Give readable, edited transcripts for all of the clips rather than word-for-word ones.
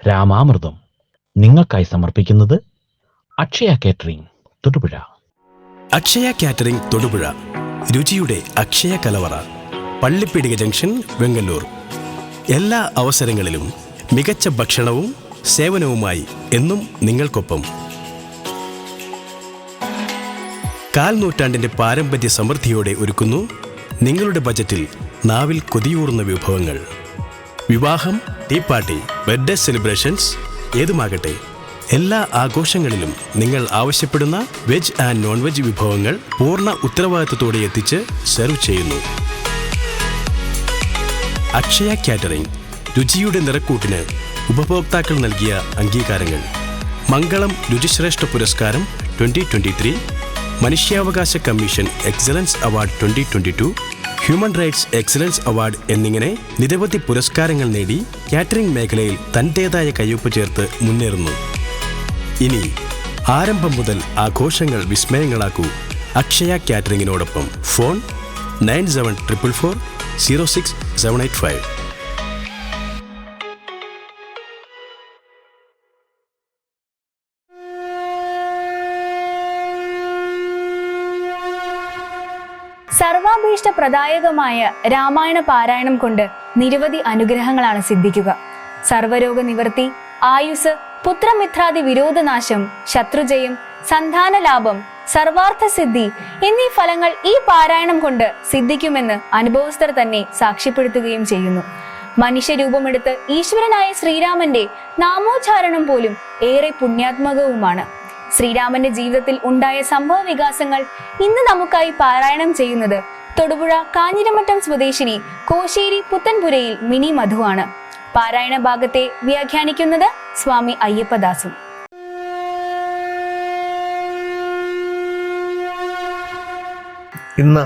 രാമാമൃതം നിങ്ങൾക്കായി സമർപ്പിക്കുന്നത് Akshaya catering Thodupuzha. Akshaya catering Thodupuzha, രുചിയുടെ അക്ഷയ കലവറ, പള്ളിപ്പീടിക ജംഗ്ഷൻ, വെങ്ങല്ലൂർ. എല്ലാ അവസരങ്ങളിലും മികച്ച ഭക്ഷണവും സേവനവുമായി എന്നും നിങ്ങൾക്കൊപ്പം. കാൽനൂറ്റാണ്ടിൻ്റെ പാരമ്പര്യ സമൃദ്ധിയോടെ ഒരുക്കുന്നു നിങ്ങളുടെ ബജറ്റിൽ നാവിൽ കൊതിയൂറുന്ന വിഭവങ്ങൾ. വിവാഹം, ടീ പാർട്ടി, ബർത്ത്ഡേ സെലിബ്രേഷൻസ് ഏതുമാകട്ടെ, എല്ലാ ആഘോഷങ്ങളിലും നിങ്ങൾ ആവശ്യപ്പെടുന്ന വെജ് ആൻഡ് നോൺ വെജ് വിഭവങ്ങൾ പൂർണ്ണ ഉത്തരവാദിത്തത്തോടെ എത്തിച്ച് സെർവ് ചെയ്യുന്നു. അക്ഷയ കാറ്ററിംഗ്, രുചിയുടെ നിറക്കൂട്ടിന് ഉപഭോക്താക്കൾ നൽകിയ അംഗീകാരങ്ങൾ: മംഗളം രുചിശ്രേഷ്ഠ പുരസ്കാരം 2023, മനുഷ്യാവകാശ commission excellence award 2022, human rights excellence award എന്നിങ്ങനെ നിരവധി പുരസ്കാരങ്ങൾ നേടി കാറ്ററിംഗ് മേഖലയിൽ തൻ്റേതായ കയ്യൊപ്പ് ചേർത്ത് മുന്നേറുന്നു. ഇനി ആരംഭം മുതൽ ആഘോഷങ്ങൾ വിസ്മയങ്ങളാക്കൂ അക്ഷയ കാറ്ററിംഗിനോടൊപ്പം. ഫോൺ 9744 06785. സർവാഭീഷ്ട പ്രദായകമായ രാമായണ പാരായണം കൊണ്ട് നിരവധി അനുഗ്രഹങ്ങളാണ് സിദ്ധിക്കുക. സർവരോഗ നിവൃത്തി, ആയുസ്, പുത്രമിത്രാദി വിരോധനാശം, ശത്രുജയം, സന്താന ലാഭം, സർവാർത്ഥ സിദ്ധി എന്നീ ഫലങ്ങൾ ഈ പാരായണം കൊണ്ട് സിദ്ധിക്കുമെന്ന് അനുഭവസ്ഥർ തന്നെ സാക്ഷ്യപ്പെടുത്തുകയും ചെയ്യുന്നു. മനുഷ്യരൂപമെടുത്ത് ഈശ്വരനായ ശ്രീരാമന്റെ നാമോച്ചാരണം പോലും ഏറെ പുണ്യാത്മകവുമാണ്. ശ്രീരാമന്റെ ജീവിതത്തിൽ ഉണ്ടായ സംഭവ വികാസങ്ങൾ ഇന്ന് നമുക്കായി പാരായണം ചെയ്യുന്നത് തൊടുപുഴ കാഞ്ഞിരമറ്റം സ്വദേശിനി കോശേരി പുത്തൻപുരയിൽ മിനി മധുവാണ്. പാരായണ ഭാഗത്തെ വ്യാഖ്യാനിക്കുന്നത് സ്വാമി അയ്യപ്പദാസും. ഇന്ന്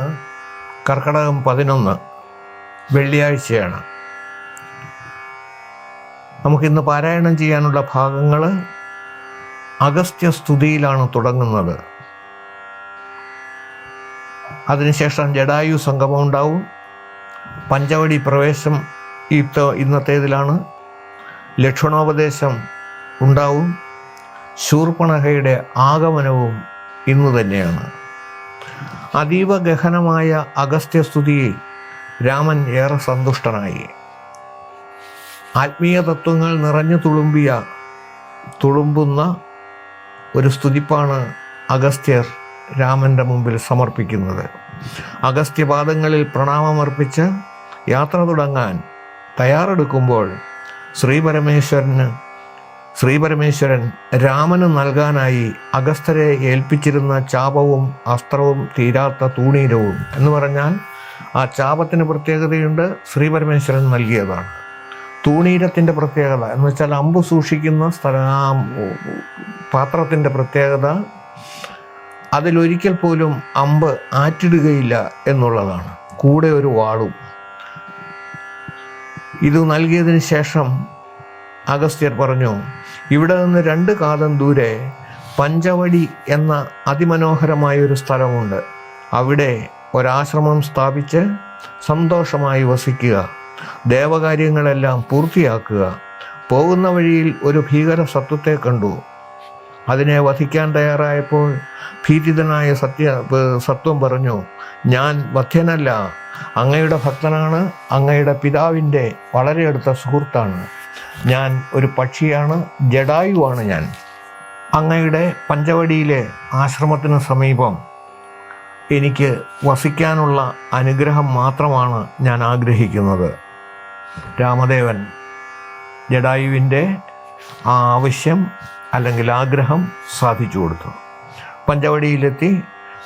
കർക്കടകം 11 വെള്ളിയാഴ്ചയാണ്. നമുക്കിന്ന് പാരായണം ചെയ്യാനുള്ള ഭാഗങ്ങൾ അഗസ്ത്യ സ്തുതിയിലാണ് തുടങ്ങുന്നത്. അതിനുശേഷം ജടായു സംഗമം ഉണ്ടാവും. പഞ്ചവടി പ്രവേശം ഇന്നത്തേതിലാണ്. ലക്ഷണോപദേശം ഉണ്ടാവും. ശൂർപ്പണഖയുടെ ആഗമനവും ഇന്നു തന്നെയാണ്. അതീവ ഗഹനമായ അഗസ്ത്യ സ്തുതിയിൽ രാമൻ ഏറെ സന്തുഷ്ടനായി. ആത്മീയ തത്വങ്ങൾ നിറഞ്ഞു തുളുമ്പുന്ന ഒരു സ്തുതിപ്പാണ് അഗസ്ത്യർ രാമൻ്റെ മുമ്പിൽ സമർപ്പിക്കുന്നത്. അഗസ്ത്യപാദങ്ങളിൽ പ്രണാമമർപ്പിച്ച് യാത്ര തുടങ്ങാൻ തയ്യാറെടുക്കുമ്പോൾ ശ്രീപരമേശ്വരൻ രാമന് നൽകാനായി അഗസ്ത്യരെ ഏൽപ്പിച്ചിരുന്ന ചാപവും അസ്ത്രവും തീരാത്ത തൂണീരവും എന്ന് പറഞ്ഞാൽ ആ ചാപത്തിന് പ്രത്യേകതയുണ്ട്, ശ്രീപരമേശ്വരൻ നൽകിയതാണ്. തൂണീരത്തിൻ്റെ പ്രത്യേകത എന്ന് വെച്ചാൽ അമ്പ് സൂക്ഷിക്കുന്ന പാത്രത്തിൻ്റെ പ്രത്യേകത അതിലൊരിക്കൽ പോലും അമ്പ് ആറ്റിടുകയില്ല എന്നുള്ളതാണ്. കൂടെ ഒരു വാളും. ഇത് നൽകിയതിന് ശേഷം അഗസ്ത്യർ പറഞ്ഞു, ഇവിടെ നിന്ന് 2 കാതം ദൂരെ പഞ്ചവടി എന്ന അതിമനോഹരമായ ഒരു സ്ഥലമുണ്ട്. അവിടെ ഒരാശ്രമം സ്ഥാപിച്ച് സന്തോഷമായി വസിക്കുക, ദേവകാര്യങ്ങളെല്ലാം പൂർത്തിയാക്കുക. പോകുന്ന വഴിയിൽ ഒരു ഭീകര സത്വത്തെ കണ്ടു. അതിനെ വധിക്കാൻ തയ്യാറായപ്പോൾ ഭീതിതനായ സത്വം പറഞ്ഞു, ഞാൻ വധ്യനല്ല, അങ്ങയുടെ ഭക്തനാണ്, അങ്ങയുടെ പിതാവിൻ്റെ വളരെ അടുത്ത സുഹൃത്താണ്. ഞാൻ ഒരു പക്ഷിയാണ്, ജടായുവാണ് ഞാൻ. അങ്ങയുടെ പഞ്ചവടിയിലെ ആശ്രമത്തിന് സമീപം എനിക്ക് വസിക്കാനുള്ള അനുഗ്രഹം മാത്രമാണ് ഞാൻ ആഗ്രഹിക്കുന്നത്. രാമദേവൻ ജടായുവിൻ്റെ ആ ആവശ്യം അല്ലെങ്കിൽ ആഗ്രഹം സാധിച്ചു കൊടുത്തു. പഞ്ചവടിയിലെത്തി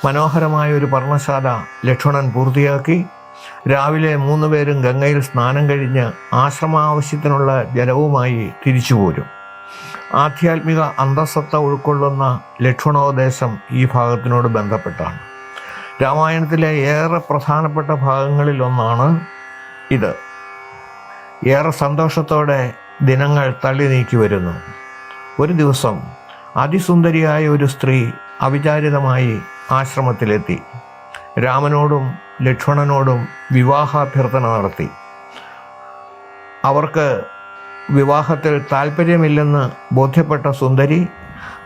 മനോഹരമായ ഒരു പർണശാല ലക്ഷ്മണൻ പൂർത്തിയാക്കി. രാവിലെ 3 പേരും ഗംഗയിൽ സ്നാനം കഴിഞ്ഞ് ആശ്രമാവശ്യത്തിനുള്ള ജലവുമായി തിരിച്ചു പോരും. ആധ്യാത്മിക അന്തഃസത്ത ഉൾക്കൊള്ളുന്ന ലക്ഷ്മണോപദേശം ഈ ഭാഗത്തിനോട് ബന്ധപ്പെട്ടാണ്. രാമായണത്തിലെ ഏറെ പ്രധാനപ്പെട്ട ഭാഗങ്ങളിൽ ഒന്നാണ് ഇത്. ഏറെ സന്തോഷത്തോടെ ദിനങ്ങൾ തള്ളി നീക്കി വരുന്നു. ഒരു ദിവസം അതിസുന്ദരിയായ ഒരു സ്ത്രീ അവിചാരിതമായി ആശ്രമത്തിലെത്തി. രാമനോടും ലക്ഷ്മണനോടും വിവാഹാഭ്യർത്ഥന നടത്തി. അവർക്ക് വിവാഹത്തിൽ താല്പര്യമില്ലെന്ന് ബോധ്യപ്പെട്ട സുന്ദരി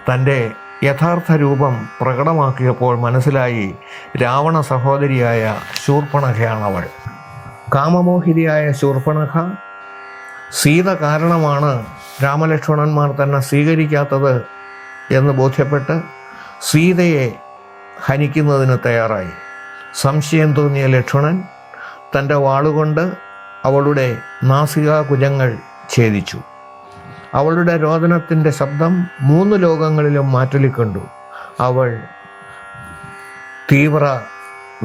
തൻ്റെ യഥാർത്ഥ രൂപം പ്രകടമാക്കിയപ്പോൾ മനസ്സിലായി രാവണ സഹോദരിയായ ശൂർപ്പണഖയാണവൾ. കാമമോഹിതയായ ശൂർപ്പണഖ സീത കാരണമാണ് രാമലക്ഷ്മണന്മാർ തന്നെ സ്വീകരിക്കാത്തത് എന്ന് ബോധ്യപ്പെട്ട് സീതയെ ഹനിക്കുന്നതിന് തയ്യാറായി. സംശയം തോന്നിയ ലക്ഷ്മണൻ തൻ്റെ വാളുകൊണ്ട് അവളുടെ നാസികാകുജങ്ങൾ ഛേദിച്ചു. അവളുടെ രോദനത്തിൻ്റെ ശബ്ദം 3 ലോകങ്ങളിലും മാറ്റൊലിക്കണ്ടു. അവൾ തീവ്ര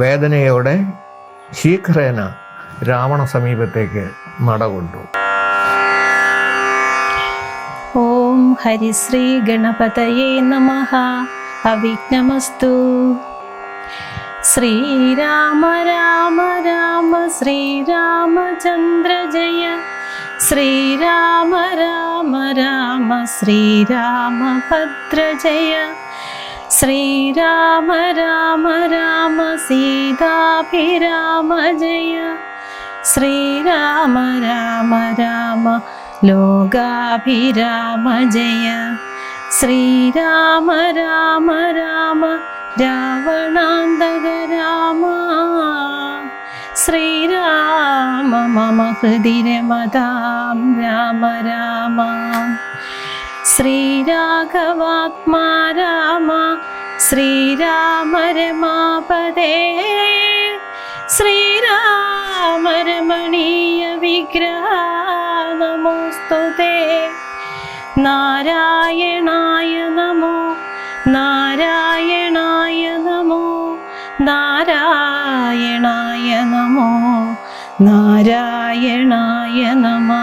വേദനയോടെ ശീഘ്രേന രാവണ സമീപത്തേക്ക് നടകൊണ്ടു. ഓം ഹരിശ്രീ ഗണപതയേ നമഃ. അവിഘ്നമസ്തു. ശ്രീരാമ രാമ രാമ ശ്രീരാമചന്ദ്ര ജയ. ശ്രീരാമ രാമ രാമ ശ്രീരാമഭദ്ര ജയ. ശ്രീരാമ രാമ രാമ സീതാഭിരാമ ജയ. ശ്രീരാമ രാമ രാമ ലോകാഭിരാമ ജയ. ശ്രീരാമ രാമ രാമ രാവണാന്തക രാമ. ശ്രീരാമ മമ ഹൃദി രമതാം രാമ രാമ. ശ്രീരാഘവാത്മാ രാമ ശ്രീരാമ രമാപദേ. ശ്രീരാമ രമണീയ വിഗ്രഹ നമോസ്തുതേ. നാരായണായ നമോ നാരായണായ നമോ നാരായണായ നമോ നാരായണായ നമഃ.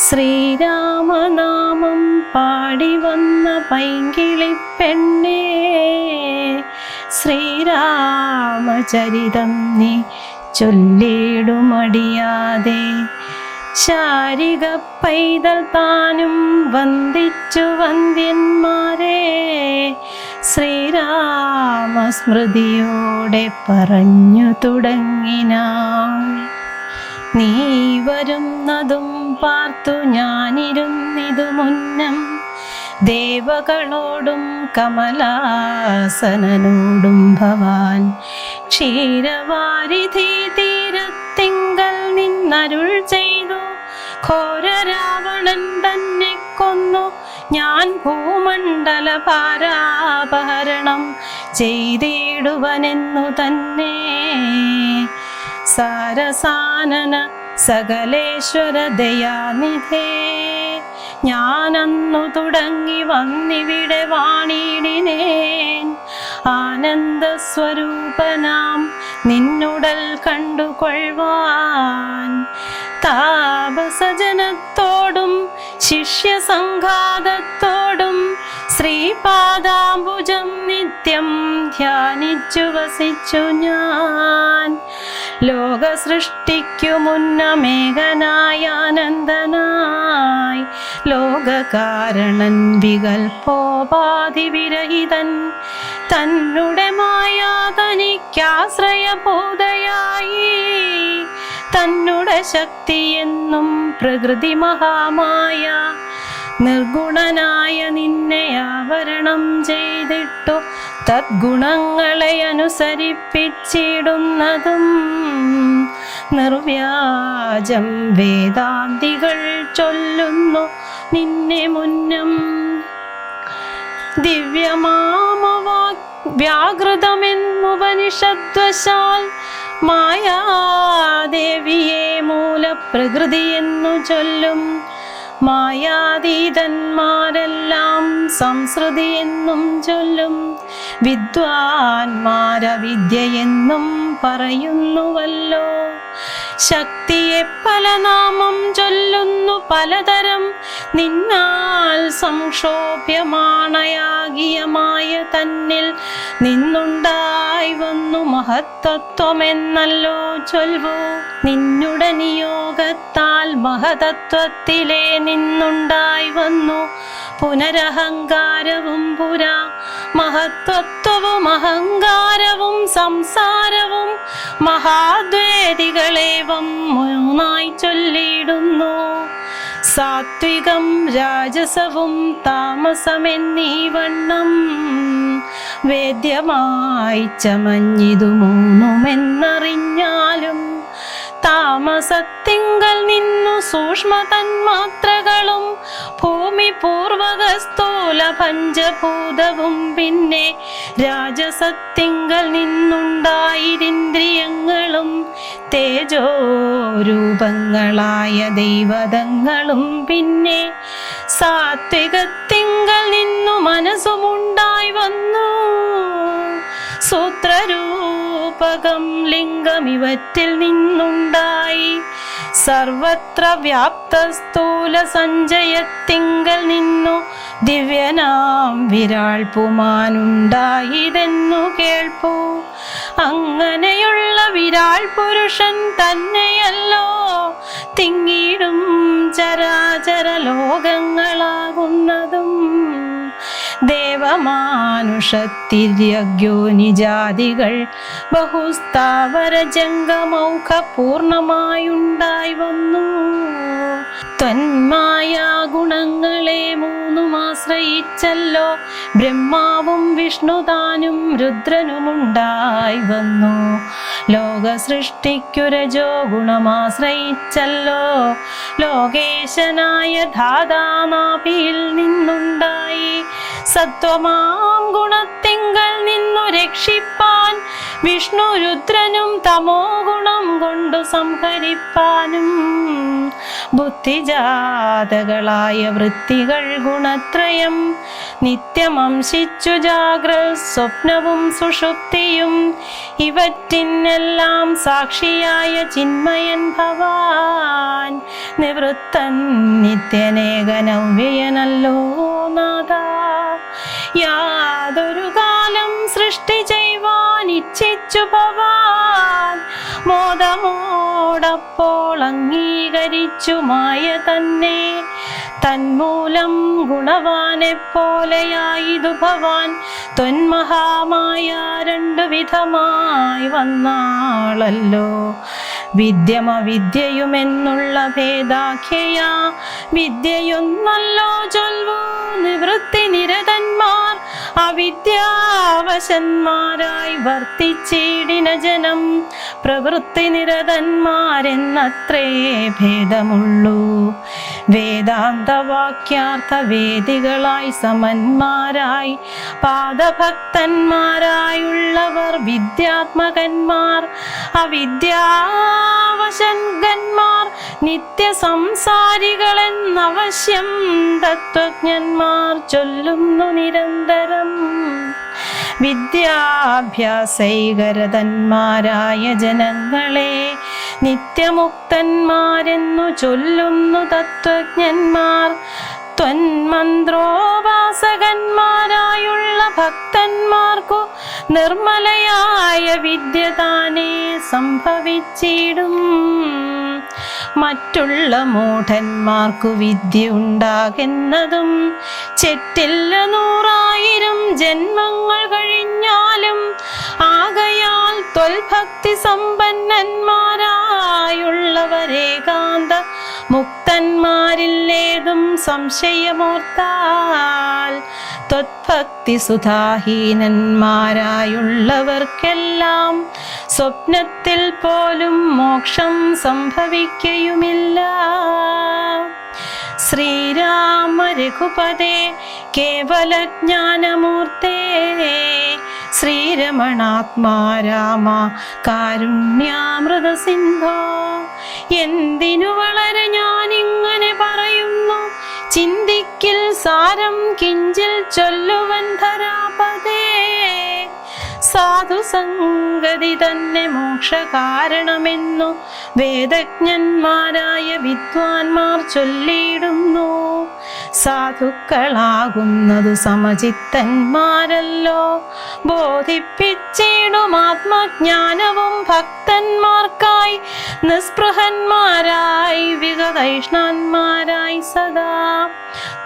ശ്രീരാമനാമം പാടി വന്ന പൈങ്കിളിപ്പെണ്ണേ, ശ്രീരാമചരിതം നീ ചൊല്ലിടുമടിയാതെ. ശാരിക പൈതൽ താനും വന്ദിച്ചു വന്ദ്യന്മാരെ, ശ്രീരാമസ്മൃതിയോടെ പറഞ്ഞു തുടങ്ങിനാൾ. നീ വരുന്നതും പാർത്തു ഞാനിരുന്നിതു മുന്നം, ദേവകളോടും കമലാസനനോടും ഭവാൻ ക്ഷീരവാരിധി തീരത്തിങ്കൽ നിന്നരുൾ ചെയ്തു. ഘോര രാവണൻ തന്നെ കൊന്നു ഞാൻ ഭൂമണ്ഡല ഭാരാപഹരണം ചെയ്തിടുവനെന്നു തന്നെ. സാരസാനന സകലേശ്വര ദയാനിധേ, ഞാനന്നു തുടങ്ങി വന്നിവിടെ വാണിടിനേൻ. ആനന്ദസ്വരൂപനാം നിന്നുടൽ കണ്ടുകൊള്ളുവാൻ, താപസജനത്തോടും ശിഷ്യസംഘാതത്തോടും ശ്രീപാദാംബുജം നിത്യം ധ്യാനിച്ചു വസിച്ചു ഞാൻ. ലോകസൃഷ്ടിക്കു മുന്നമേകനായ ആനന്ദനായി, ലോകകാരണൻ വികൽപ്പോപാധിവിരഹിതൻ, തന്നുടെ മായാ തനിക്കാശ്രയബോധയായി. തന്നുടെ ശക്തി എന്നും പ്രകൃതി മഹാമായ, നിർഗുണനായ നിന്നെ ആവരണം ചെയ്തിട്ടു തദ്ഗുണങ്ങളെ അനുസരിപ്പിച്ചിടുന്നതും നിർവ്യാജം വേദാന്തികൾ ചൊല്ലുന്നു നിന്നെ മുന്നം. വ്യാകൃതമെന്നുപനിഷദ്വശാൽ മായാദേവിയെ മൂലപ്രകൃതി എന്നു ചൊല്ലും. മായാതീതന്മാരെല്ലാം സംസ്കൃതി എന്നും ചൊല്ലും. വിദ്വാൻമാരവിദ്യയെന്നും പറയുന്നുവല്ലോ. ശക്തിയെ പല നാമം ചൊല്ലുന്നു പലതരം, നിന്നാൽ സംക്ഷോഭ്യമാണയാകിയമായ തന്നിൽ നിന്നുണ്ടായി വന്നു മഹത്തത്വമെന്നല്ലോ ചൊൽവൂ. നിന്നുടെ നിയോഗത്താൽ മഹതത്വത്തിലെ നിന്നുണ്ടായി വന്നു പുനരഹങ്കാരവും പുരാ. മഹത്വത്വവും അഹങ്കാരവും സംസാരവും മഹാദ്വേദികളേവം മൂന്നായി ചൊല്ലിയിടുന്നു. സാത്വികം രാജസവും താമസമെന്നീ വണ്ണം വേദ്യമായി ചമഞ്ഞിതു മൂന്നുമെന്നറിഞ്ഞാലും താമസത്തിങ്കൽ നിന്നു സൂക്ഷ്മ തന്മാത്രകളും ഭൂമി പൂർവക സ്ഥൂല പഞ്ചഭൂതവും പിന്നെ രാജസത്തിങ്കൽ നിന്നുണ്ടായിരിന്ദ്രിയങ്ങളും തേജോരൂപങ്ങളായ ദൈവതങ്ങളും പിന്നെ സാത്വികത്തിങ്കൽ നിന്നു മനസ്സുമുണ്ടായി വന്നു സൂത്രരൂപകം ലിംഗം ഇവറ്റിൽ നിന്നുണ്ടായി സർവത്ര വ്യാപ്ത സ്ഥൂല സഞ്ചയത്തിങ്കൽ നിന്നു ദിവ്യനാം വിരാൾ പുമാനുണ്ടായിതെന്നു കേൾപ്പൂ. അങ്ങനെയുള്ള വിരാൾ പുരുഷൻ തന്നെയല്ലോ തിങ്ങിടും ചരാചര ലോകങ്ങളാകുന്നതും. ദേവമാനുഷത്തിര്യഗ്യോനിജാതികൾ ബഹുസ്ഥാവര ജംഗമൗഖ പൂർണമായുണ്ടായി വന്നു. ത്വന്മായ ഗുണങ്ങളെ മൂന്നുമാശ്രയിച്ചല്ലോ ബ്രഹ്മാവും വിഷ്ണുതാനും രുദ്രനുമുണ്ടായി വന്നു. ലോക സൃഷ്ടിക്കു രജോ ഗുണമാശ്രയിച്ചല്ലോ ലോകേശനായ ധാതാനാഭിയിൽ നിന്നുണ്ടായി. സത്വമാം ഗുണത്തിങ്കൽ നിന്നു രക്ഷിപ്പാൻ വിഷ്ണു രുദ്രനും തമോ ഗുണം കൊണ്ടു സംഹരിപ്പാനും. ബുദ്ധിജാതകളായ വൃത്തികൾ ഗുണത്രയം നിത്യമംശിച്ചു ജാഗ്ര സ്വപ്നവും സുഷുപ്തിയും ഇവറ്റിനെല്ലാം സാക്ഷിയായ ചിന്മയൻ ഭവാൻ. നിവൃത്തൻ നിത്യനേകനവ്യയനല്ലോ നാഥ. യാതൊരു കാലം സൃഷ്ടി ചെയ്യുവാൻ ഇച്ഛിച്ചു ഭവാൻ മോദമോടപ്പോൾ അംഗീകരിച്ചു മായ തന്നെ. തന്മൂലം ഗുണവാനെ പോലെയായിതു ഭവാൻ ത്വന്മഹാമായ രണ്ടു വിധമായി വന്നാളല്ലോ. വിദ്യമവിദ്യയുമെന്നുള്ള ഭേദാഖ്യയാ വിദ്യയൊന്നല്ലോ ചൊൽവൂ. നിവൃത്തി നിരതന്മാർ അവിദ്യാവശന്മാരായി വർത്തിച്ചിടിന ജനം. പ്രവൃത്തി നിരതന്മാരെന്നത്രേ ഭേദമുള്ളൂ. വേദാന്തവാക്യാർത്ഥ വേദികളായി സമന്മാരായി പാദഭക്തന്മാരായുള്ളവർ വിദ്യാത്മകന്മാർ. അവിദ്യാവശങ്കന്മാർ നിത്യസംസാരികളെന്നവശ്യം തത്വജ്ഞന്മാർ ചൊല്ലുന്നു നിരന്തരം. വിദ്യാഭ്യാസൈകരതന്മാരായ ജനങ്ങളെ നിത്യമുക്തന്മാരെന്നു ചൊല്ലുന്നു തത്വജ്ഞന്മാർ. ത്വന്മന്ത്രോപാസകന്മാരായുള്ള ഭക്തന്മാർക്കു നിർമ്മലയായ വിദ്യ താനേ സംഭവിച്ചിടും. മറ്റുള്ള മൂഢന്മാർക്കു വിദ്യ ഉണ്ടാകുന്നതും ചെറ്റില്ല 100,000 ജന്മങ്ങൾ കഴിഞ്ഞാലും. ആകയാൽ ത്വൽഭക്തി സമ്പന്നന്മാരായുള്ളവരേകാന്ത മുക്തന്മാരില്ലേതും സംശയമോർത്താൽ. ത്വത്ഭക്തി സുധാഹീനന്മാരായുള്ളവർക്കെല്ലാം സ്വപ്നത്തിൽ പോലും മോക്ഷം സംഭവിക്കയുമില്ല. ശ്രീരാമ രഘുപതേ കേവലജ്ഞാനമൂർത്തേ ശ്രീരമണാത്മാ രാമ കാരുണ്യാമൃത സിന്ധോ. എന്തിനു വളരെ ഞാനിങ്ങനെ പറയുന്നു ചിന്തിക്കിൽ സാരം കിഞ്ചിൽ ചൊല്ലുവൻ ധരാപതേ. സാധുസംഗതി തന്നെ മോക്ഷകാരണമെന്നു വേദജ്ഞന്മാരായ വിദ്വാൻമാർ ചൊല്ലിയിടുന്നു. സാധുക്കളാകുന്നതു സമചിത്തന്മാരല്ലോ. ബോധിപ്പിച്ചിടും ആത്മജ്ഞാനവും ഭക്തന്മാർക്കായി നിസ്പൃഹന്മാരായി വിഗതൈഷ്ണന്മാരായി സദാ.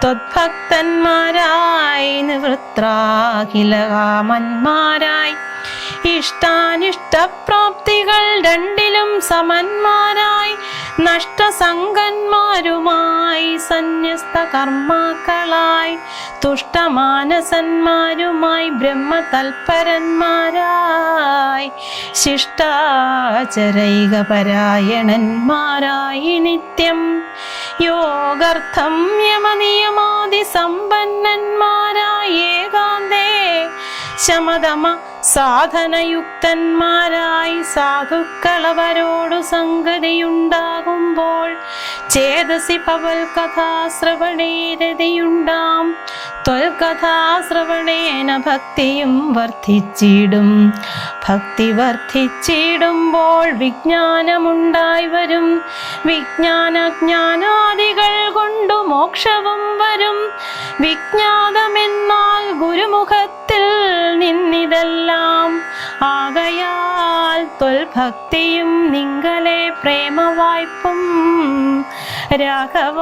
ത്വദ്ഭക്തന്മാരായി നിവൃത്രാഖിലകാമന്മാരായി ഇഷ്ടാനിഷ്ടപ്രാപ്തികൾ രണ്ടിലും സമന്മാരായി നഷ്ടസംഗന്മാരുമായി സന്യസ്ത കർമാക്കളായി തുഷ്ടമാനസന്മാരുമായി ബ്രഹ്മതൽപരന്മാരായി ശിഷ്ടാചരൈകപരായണന്മാരായി നിത്യം യോഗർത്ഥം യമനിയമാദി സമ്പന്നന്മാരായി ഏകാന്തേ ശമതമ സാധനയുക്തന്മാരായി സാധുക്കളവരോടു സംഗതിയുണ്ടാകുമ്പോൾ ചേതസി പവൽ കഥാശ്രവണേരതിയുണ്ടാം ത്വൽകഥാശ്രവണേന ഭക്തിയും വർദ്ധിച്ചിടും. ഭക്തി വർദ്ധിച്ചിടുമ്പോൾ വിജ്ഞാനമുണ്ടായി വരും. വിജ്ഞാനജ്ഞാനാദികൾ കൊണ്ടു മോക്ഷവും വരും. വിജ്ഞാതമെന്നാൽ ഗുരുമുഖത്തിൽ നിന്നിതെല്ലാം ആകയാൽ ത്വൽഭക്തിയും നിങ്ങളെ പ്രേമവായ്പും രാഘവ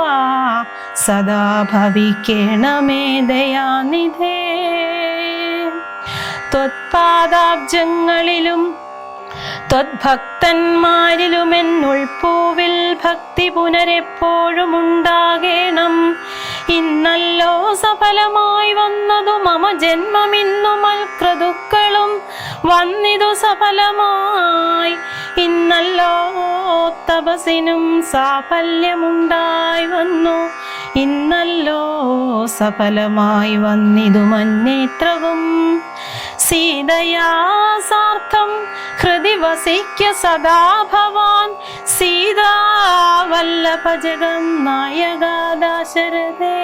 സദാ ഭവിക്കേണമേ ദയാനിധേ. ത്വത്പാദാബ്ജങ്ങളിലും ത്വദ്ഭക്തന്മാരിലുമെന്നുൾപ്പൂവിൽ ഭക്തി പുനരെപ്പോഴും ഉണ്ടാകേണം. ഇന്നല്ലോ സഫലമായി വന്നതു മമ ജന്മമിന്നു മൽക്രതുക്കളും വന്നിതു സഫലമായി. ഇന്നല്ലോ തപസിനും സാഫല്യമുണ്ടായി വന്നു. ഇന്നല്ലോ സഫലമായി വന്നിതു മന്നേത്രവും. സീതയാ സാർത്ഥം ഹൃദി വസിക്ക സദാ ഭവാൻ. സീതാ വല്ലഭ ജഗം നായക ദാശരഥേ.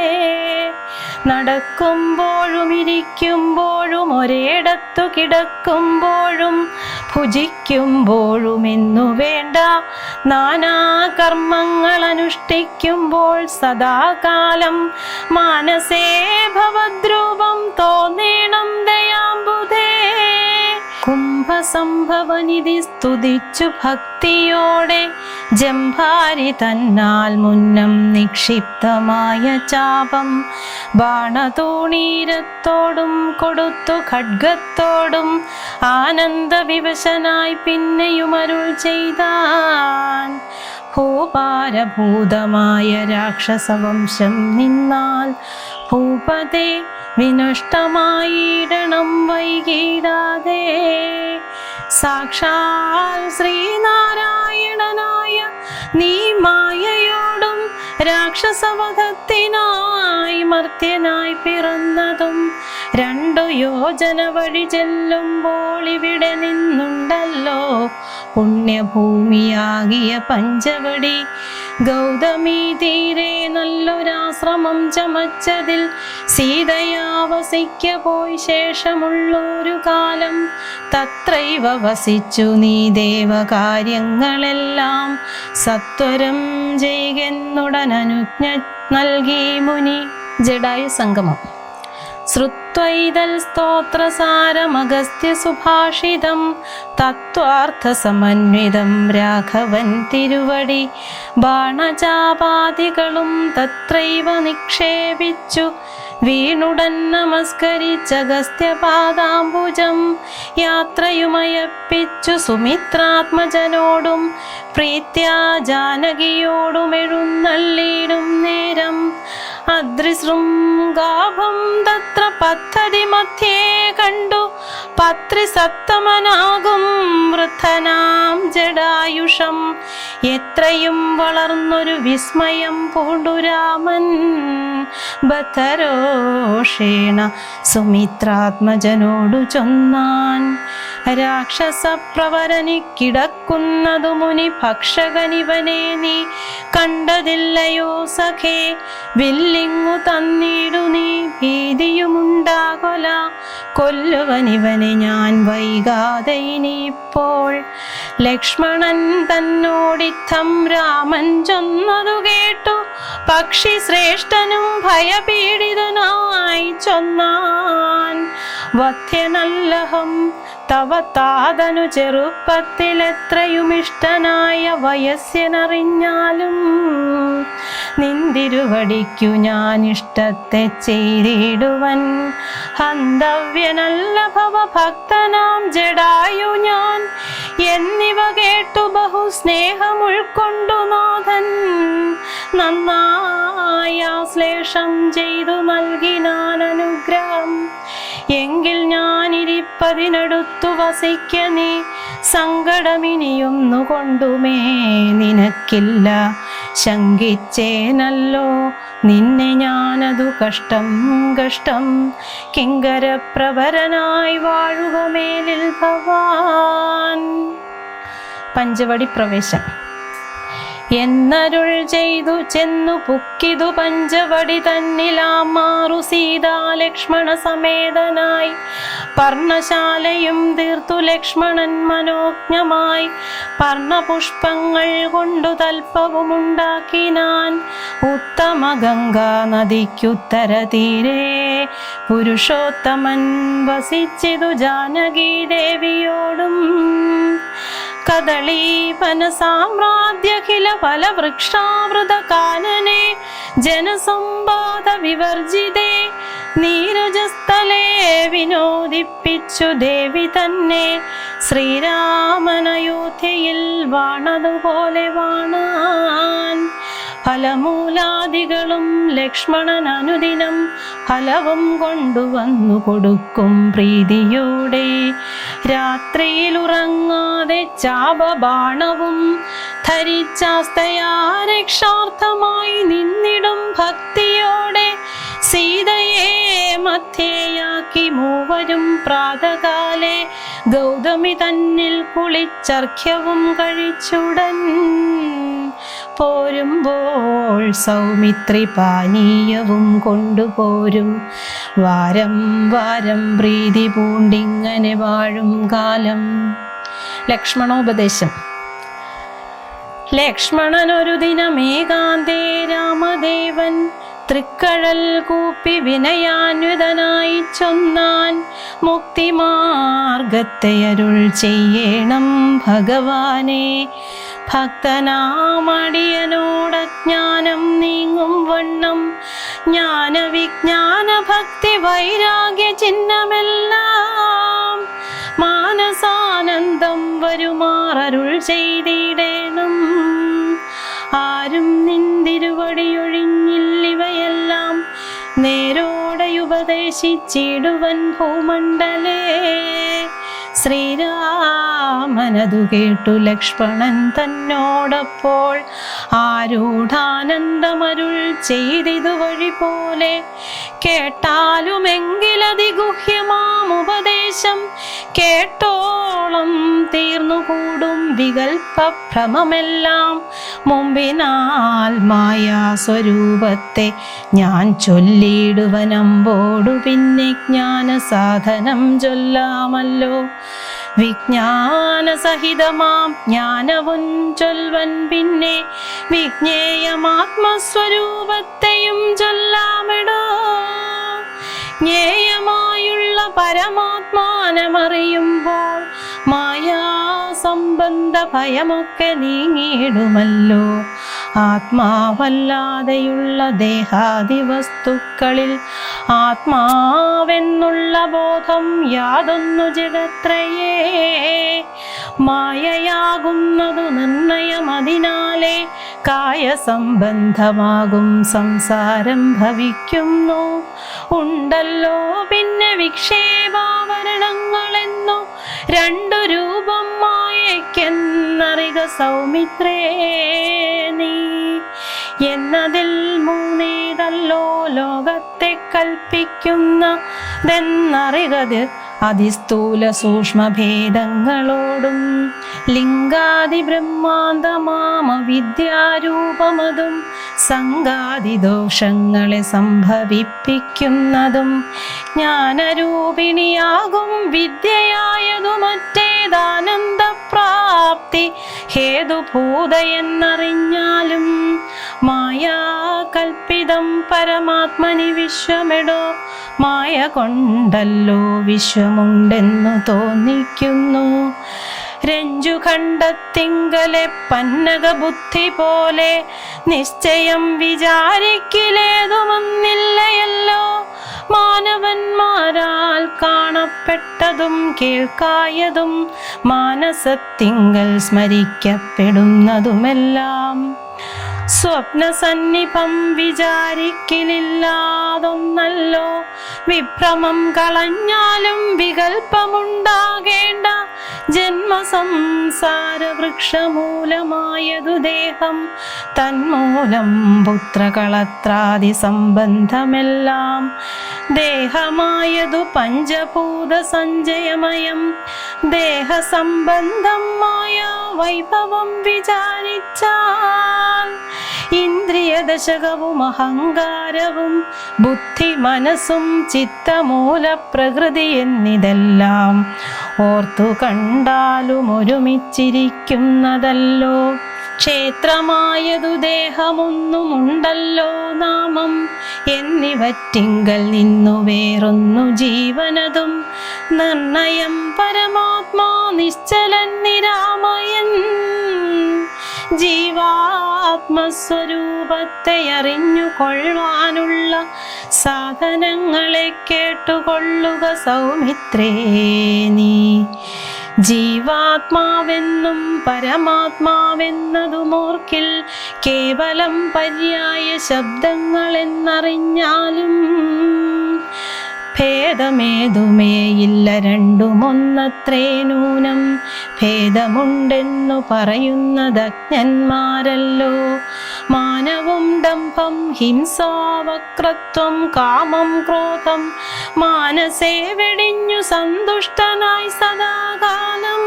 നടക്കുമ്പോഴും ഇരിക്കുമ്പോഴും ഒരേടത്തു കിടക്കുമ്പോഴും ഭുജിക്കുമ്പോഴും എന്നു വേണ്ട നാനാ കർമ്മങ്ങൾ അനുഷ്ഠിക്കുമ്പോൾ സദാകാലം മാനസേ ഭവദ്രൂപം തോന്നേണം ദയാംബുധേ. കുംഭസംഭവനിധി സ്തുതിച്ചു ഭക്തിയോടെ ജംഭാരി തന്നാൽ മുന്നം നിക്ഷിപ്തമായ ചാപം ബാണതൂണീരത്തോടും കൊടുത്തു ഖഡ്ഗത്തോടും ആനന്ദവിവശനായി പിന്നെയും അരുൾ ചെയ്താൻ. ഭൂപാരഭൂതമായ രാക്ഷസവംശം നിന്നാൽ ഭൂപതേ വിനഷ്ടമായിടണം വൈകിടാതെ. സാക്ഷാൽ ശ്രീനാരായണനായ നീ മായയോടും രാക്ഷസവധത്തിനായി മർത്യനായി പിറന്നതും 2 യോജന വഴി ചെല്ലുമ്പോൾ ഇവിടെ നിന്നുണ്ടല്ലോ പുണ്യഭൂമിയാകിയ പഞ്ചവടി. ഗൗതമീ തീരെ നല്ലൊരാശ്രമം ചമച്ചതിൽ സീതയാ വസിക്ക പോയി ശേഷമുള്ളൊരു കാലം തത്രൈവ വസിച്ചു നീ ദേവകാര്യങ്ങളെല്ലാം സത്വരം ചെയ്യുന്നുടനനുജ്ഞ നൽകി മുനി. ജഡായു സംഗമം. ശ്രുത്വൈതൽ സ്തോത്രസാരമഗസ്ത്യ സുഭാഷിതം തത്വാർത്ഥസമന്വിതം രാഘവൻ തിരുവടി. ബാണചാപാദികളും തത്രൈവ നിക്ഷേപിച്ചു വീണുടൻ നമസ്കരിച്ചഗസ്ത്യപാദാംബുജം. യാത്രയുമയപ്പിച്ചു സുമിത്രാത്മജനോടും പ്രീത്യാ ജാനകിയോടും എഴുന്നള്ളിയിടും നേരം അദ്രിശൃംഗാഭം തത്ര പദ്ധതി മധ്യേ കണ്ടു പത്രിസത്തമനാകും വൃദ്ധനാം ജഡായുഷം. എത്രയും വളർന്നൊരു വിസ്മയം പൂണ്ടു രാമൻ ബദ്ധരോഷേണ സുമിത്രാത്മജനോടു ചൊന്നാൻ. രാക്ഷസപ്രവരനി കിടക്കുന്നതു മുനി ഭക്ഷകനിവനെ നീ കണ്ടതില്ലയോ സഖേ. വില്ലിങ്ങു തന്നിടു നീ ഭീതിയുമുണ്ടാകൊല. കൊല്ലുവനിവനെ ഞാൻ വൈകാതെ ഇനിയിപ്പോൾ. ലക്ഷ്മണൻ തന്നോടിത്തം രാമൻ ചൊന്നതു കേട്ടു പക്ഷി ശ്രേഷ്ഠനും ഭയപീഡിതനായി ചൊന്നാൻ. വധ്യനല്ലഹം തവ താതനു ചെറുപ്പത്തിലെത്രയും ഇഷ്ടനായ വയസ്യനറിഞ്ഞാലും നിന്തിരുവടിക്കു ഞാൻ ഇഷ്ടത്തെ ചെയ്തിടുവൻ. ഹന്തവ്യനല്ല ഭവഭക്തനാം ജഡായു ഞാൻ എന്നിവ കേട്ടു ബഹു സ്നേഹം ഉൾക്കൊണ്ടു നാഥൻ നന്നായ ശ്ലേഷം ചെയ്തു നൽകിനാൻ അനുഗ്രഹം. എങ്കിൽ ഞാനിരിപ്പതിനടുത്തു വസിക്ക നീ സങ്കടമിനിയൊന്നു കൊണ്ടുമേ നിനക്കില്ല. ശങ്കിച്ചേനല്ലോ നിന്നെ ഞാനതു കഷ്ടം കഷ്ടം. കിങ്കരപ്രവരനായി വാഴുക മേലിൽ ഭവാൻ. പഞ്ചവടി പ്രവേശം. എന്നരുൾ ചെയ്തു ചെന്നു പുക്കിതു പഞ്ചവടി തന്നിലാമാറു സീതാലക്ഷ്മണ സമേതനായി. പർണശാലയും തീർത്തു ലക്ഷ്മണൻ മനോജ്ഞമായി. പർണപുഷ്പങ്ങൾ കൊണ്ടു തൽപ്പവുമുണ്ടാക്കിനാൻ. ഉത്തമ ഗംഗാ നദിക്കുത്തര തീരെ പുരുഷോത്തമൻ വസിച്ചിതു ജാനകീ ദേവിയോടും. കദളീപന സാമ്രാജ്യഖില ഫലവൃക്ഷാവൃത കാനനെ ജനസമ്പാദ വിവർജിതേ നീരജസ്ഥലേ വിനോദിപ്പിച്ചു ദേവി തന്നെ. ശ്രീരാമനയോധ്യയിൽ വാണതുപോലെ വാണാൻ. ഫലമൂലാദികളും ലക്ഷ്മണൻ അനുദിനം ഫലവും കൊണ്ടുവന്നു കൊടുക്കും പ്രീതിയോടെ. രാത്രിയിൽ ഉറങ്ങാതെ ചാപബാണവും ധരിച്ചാസ്തയാ രക്ഷാർത്ഥമായി നിന്നിടും ഭക്തിയോടെ. സീതയെ മധ്യയാക്കി മൂവരും പ്രാതകാലെ ഗൗതമി തന്നിൽ കുളിച്ചർഘ്യവും കഴിച്ചുടൻ പോരുമ്പോൾ സൗമിത്രി പാനീയവും കൊണ്ടുപോരും. വാരം വാരം പ്രീതി പൂണ്ടിങ്ങനെ വാഴും കാലം. ലക്ഷ്മണോപദേശം. ലക്ഷ്മണനൊരു ദിനമേകാന്തേ രാമദേവൻ തൃക്കഴൽ കൂപ്പി വിനയാന്വിതനായി ചൊന്നാൻ. മുക്തിമാർഗത്തെ അരുൾ ചെയ്യണം ഭഗവാനെ. ഭക്തനാമടിയനോടജ്ഞാനം നീങ്ങും വണ്ണം ജ്ഞാനവിജ്ഞാന ഭക്തി വൈരാഗ്യ ചിഹ്നമെല്ലാം മാനസാനന്ദം വരുമാറരുൾ ചെയ്തിടേണം. ആരും നിന്തിരുവടിയൊഴിഞ്ഞില്ലിവയെല്ലാം നേരോടെ ഉപദേശിച്ചിടുവൻ ഭൂമണ്ഡലേ. ശ്രീരാമനതു കേട്ടു ലക്ഷ്മണൻ തന്നോടപ്പോൾ ആരൂഢാനന്ദമരുൾ ചെയ്തിതു വഴി പോലെ. കേട്ടാലുമെങ്കിലതിഗുഹ്യമാം ഉപദേശം കേട്ടോളം തീർന്നുകൂടും വികൽപ്പഭ്രമമെല്ലാം. മുമ്പിനാൽ മായാസ്വരൂപത്തെ ഞാൻ ചൊല്ലിയിടുവനമ്പോടു പിന്നെ ജ്ഞാനസാധനം ചൊല്ലാമല്ലോ. വിജ്ഞാനസഹിതമാം ജ്ഞാനവും ചൊൽവൻ പിന്നെ വിജ്ഞേയമാത്മസ്വരൂപത്തെയും ചൊല്ലാമിടോ. ജ്ഞേയമായുള്ള പരമാത്മാനമറിയുമ്പോൾ മായാസംബന്ധ ഭയമൊക്കെ നീങ്ങിയിടുമല്ലോ. ആത്മാവല്ലാതെയുള്ള ദേഹാദി വസ്തുക്കളിൽ ആത്മാവെന്നുള്ള ബോധം യാതൊന്നു ജഗത്രയേ. മായയാകുന്നതു നിർണയമതിനാലേ കായസംബന്ധമാകും സംസാരം ഭവിക്കുന്നു. ഉണ്ടല്ലോ പിന്നെ വിക്ഷേപാവരണങ്ങളെന്നു രണ്ടു രൂപം മായയ്ക്കെന്നറിക സൗമിത്രേ നീ. എന്നതിൽ മൂന്നേതല്ലോ ലോകത്തെ കൽപ്പിക്കുന്നതെന്നറികത് അതിസ്ഥൂല സൂക്ഷ്മഭേദങ്ങളോടും. ലിംഗാദി ബ്രഹ്മാന്തമാമ വിദ്യാരൂപമതും സംഗാദി ദോഷങ്ങളെ സംഭവിപ്പിക്കുന്നതും ജ്ഞാനരൂപിണിയാകും വിദ്യയായതു മറ്റേത് വേദാനന്ദപ്രാപ്തി ഹേതുഭൂതയെന്നറിഞ്ഞാലും മായാകൽപ്പിതം പരമാത്മനി വിശ്വമെടോ, മായ കൊണ്ടല്ലോ വിശ്വമുണ്ടെന്നു തോന്നിക്കുന്നു. രഞ്ജുഖണ്ഡത്തിങ്കലെ പന്നകബുദ്ധി പോലെ നിശ്ചയം വിചാരിക്കിലേതുമൊന്നില്ലയല്ലോ. മാനവന്മാരാൽ കാണപ്പെട്ടതും കേൾക്കായതും മാനസത്തിങ്കൽ സ്മരിക്കപ്പെടുന്നതുമെല്ലാം സ്വപ്നസന്നിഭം വിചാരിക്കലില്ലാതൊന്നല്ലോ. വിഭ്രമം കളഞ്ഞാലും വികൽപ്പമുണ്ടാകേണ്ട ജന്മസംസാര വൃക്ഷമൂലമായതു ദേഹം. തന്മൂലം പുത്രകളത്രാദി സംബന്ധമെല്ലാം ദേഹമായതു പഞ്ചഭൂത സഞ്ചയമയം. ദേഹസംബന്ധമായ വൈഭവം വിചാരിച്ചാൽ ഇന്ദ്രിയദശകവും അഹങ്കാരവും ബുദ്ധി മനസ്സും ചിത്തമൂല പ്രകൃതി എന്നിതെല്ലാം ഓർത്തു കണ്ടാലും ഒരുമിച്ചിരിക്കുന്നതല്ലോ. ക്ഷേത്രമായതു ദേഹമൊന്നുമുണ്ടല്ലോ നാമം എന്നിവറ്റിങ്കൽ നിന്നു വേറൊന്നു ജീവനതും നിർണയം പരമാത്മാ നിശ്ചലൻ നിരാമയൻ. ജീവാത്മസ്വരൂപത്തെ അറിഞ്ഞുകൊള്ളുവാനുള്ള സാധനങ്ങളെ കേട്ടുകൊള്ളുക സൗമിത്രേ നീ. ജീവാത്മാവെന്നും പരമാത്മാവെന്നതുമോർക്കിൽ കേവലം പര്യായ ശബ്ദങ്ങളെന്നറിഞ്ഞാലും ഭേദമേതുമേയില്ല, രണ്ടുമൊന്നത്രേ നൂനം. ഭേദമുണ്ടെന്നു പറയുന്നതജ്ഞന്മാരല്ലോ. മാനവും ഡംഭം ഹിംസാവക്രത്വം കാമം ക്രോധം മാനസേ വെടിഞ്ഞു സന്തുഷ്ടനായി സദാകാലം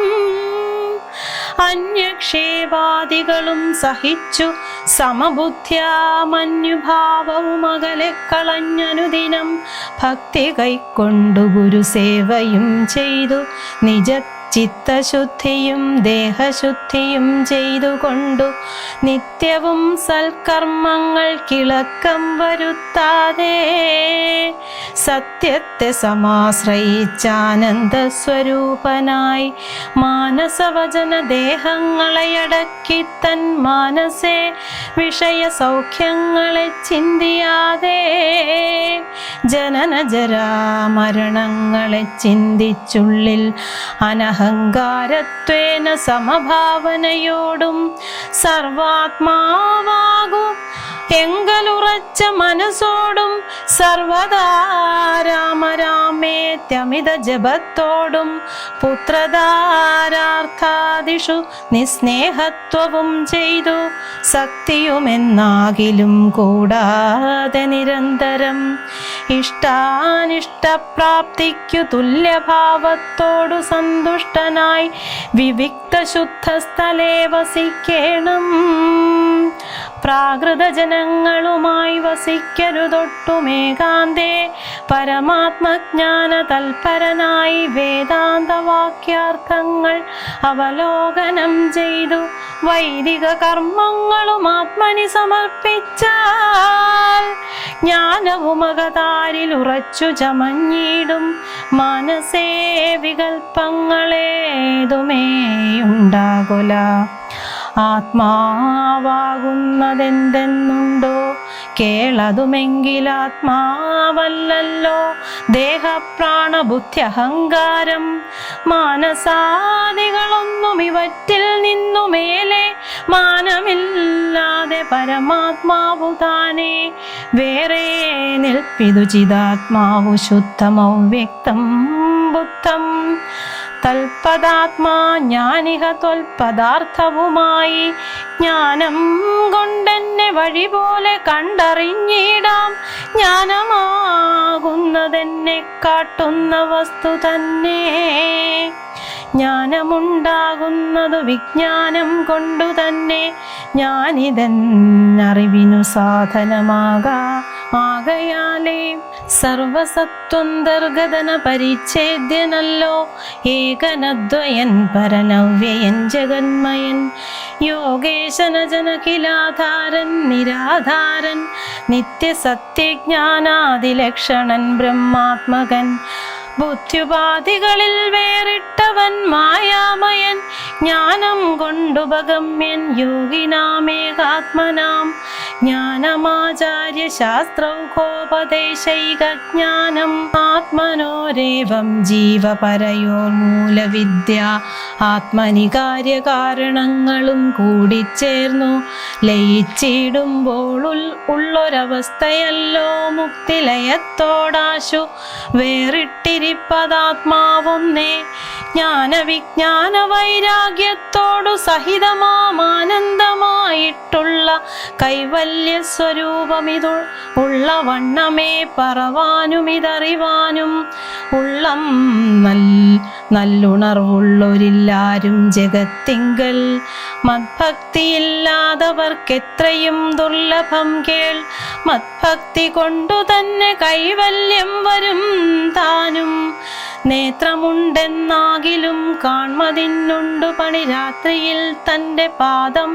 അന്യക്ഷേപാദികളും സഹിച്ചു സമബുദ്ധ്യാമന്യുഭാവവും അകലെ കളഞ്ഞനുദിനം ഭക്തി കൈക്കൊണ്ടു ഗുരുസേവയും ചെയ്തു നിജ ചിത്തശുദ്ധിയും ദേഹശുദ്ധിയും ചെയ്തുകൊണ്ടു നിത്യവും സൽക്കർമ്മങ്ങൾ കിളക്കം വരുത്താതെ സത്യത്തെ സമാശ്രയിച്ചാനന്ദ സ്വരൂപനായി മാനസവചന ദേഹങ്ങളെ അടക്കി തൻ മാനസേ വിഷയ സൗഖ്യങ്ങളെ ചിന്തിയാതെ ജനന ജരാമരണങ്ങളെ ചിന്തിച്ചുള്ളിൽ അനഹങ്കാരത്വേന സമഭാവനയോടും സർവാത്മാവാകൂ എങ്കലുറച്ച മനസ്സോടും സർവദാ രാമ രാമേത്യമിത ജപത്തോടും പുത്രധാരാർത്ഥാദിഷു നിസ്നേഹത്വവും ചെയ്തു ശക്തിയുമെന്നാകിലും കൂടാതെ നിരന്തരം ഇഷ്ടാനിഷ്ടപ്രാപ്തിക്കു തുല്യഭാവത്തോടു സന്തുഷ്ടനായി വിവിക്ത ശുദ്ധ സ്ഥലേ വസിക്കേണം. പ്രാകൃത ജനങ്ങളുമായി വസിക്കരുതൊട്ടുമേകാന്തേ പരമാത്മജ്ഞാന തൽപരനായി വേദാന്തവാക്യാർത്ഥങ്ങൾ അവലോകനം ചെയ്തു വൈദിക കർമ്മങ്ങളും ആത്മനി സമർപ്പിച്ചാൽ ജ്ഞാനവുമകതാരിൽ ഉറച്ചു ചമഞ്ഞിടും മനസ്സേ വികൽപ്പങ്ങളേതുമേ ഉണ്ടാകൊല. ആത്മാവാകുന്നതെന്തെന്നുണ്ടോ കേളതുമെങ്കിലാത്മാവല്ലല്ലോ ദേഹപ്രാണബുദ്ധി അഹങ്കാരം മാനസാദികളൊന്നും ഇവറ്റിൽ നിന്നു മേലെ മാനമില്ലാതെ പരമാത്മാവു താനേ വേറെ നിൽപ്പിതു ചിദാത്മാവു ശുദ്ധമൗവ്യക്തം ബുദ്ധം തൽപദാത്മാ ജ്ഞാനിക ത്വൽപദാർത്ഥവുമായി ജ്ഞാനം കൊണ്ടെന്നെ വഴി പോലെ കണ്ടറിഞ്ഞിടാം. ജ്ഞാനമാകുന്നതെന്നെ കാട്ടുന്ന വസ്തു തന്നെ. ജ്ഞാനമുണ്ടാകുന്നതു വിജ്ഞാനം കൊണ്ടു തന്നെ ഞാനിതെന്നറിവിനു സാധനമാകാം. ആകയാൽ യാലെ സർവസത്വന്തർഗതന പരിച്ഛേദ്യനല്ലോ ഏകനദ്വയൻ പരനവ്യയൻ ജഗന്മയൻ യോഗേശന ജനകിലാധാരൻ നിരാധാരൻ നിത്യസത്യജ്ഞാനാദിലക്ഷണൻ ബ്രഹ്മാത്മകൻ ബുദ്ധ്യുപാധികളിൽ വേറിട്ടവൻ മായാമയൻ ജ്ഞാനം കൊണ്ടുപഗമ്യൻ യോഗിനാമേകാത്മനാം ജ്ഞാനമാചാര്യ ശാസ്ത്രൗഖോപദേശൈകജ്ഞാനം ആത്മനോരേവം ജീവപരയോർമൂലവിദ്യ ആത്മനി കാര്യകാരണങ്ങളും കൂടിച്ചേർന്നു ലയിച്ചിടുമ്പോൾ ഉള്ളൊരവസ്ഥയല്ലോ മുക്തിലയത്തോടാശു വേറിട്ടിരിപ്പതാത്മാവൊന്നേ ജ്ഞാനവിജ്ഞാന വൈരാഗ്യത്തോടു സഹിതമാനന്ദമായിട്ടുള്ള കൈവല്യ സ്വരൂപമിതു ഉള്ള വണ്ണമേ പറവാനും ഇതറിവാനും ഉള്ളം നല്ലുണർവുള്ളൊരില്ലാരും ജഗത്തിങ്കൽ മദ്ഭക്തിയില്ലാതവർക്കെത്രയും ദുർലഭം കേൾ മദ്ഭക്തി കൊണ്ടു തന്നെ കൈവല്യം വരും താനും നേത്രമുണ്ടെന്നാകിലും കാൺമതിന്നുണ്ടു പണി രാത്രിയിൽ തൻ്റെ പാദം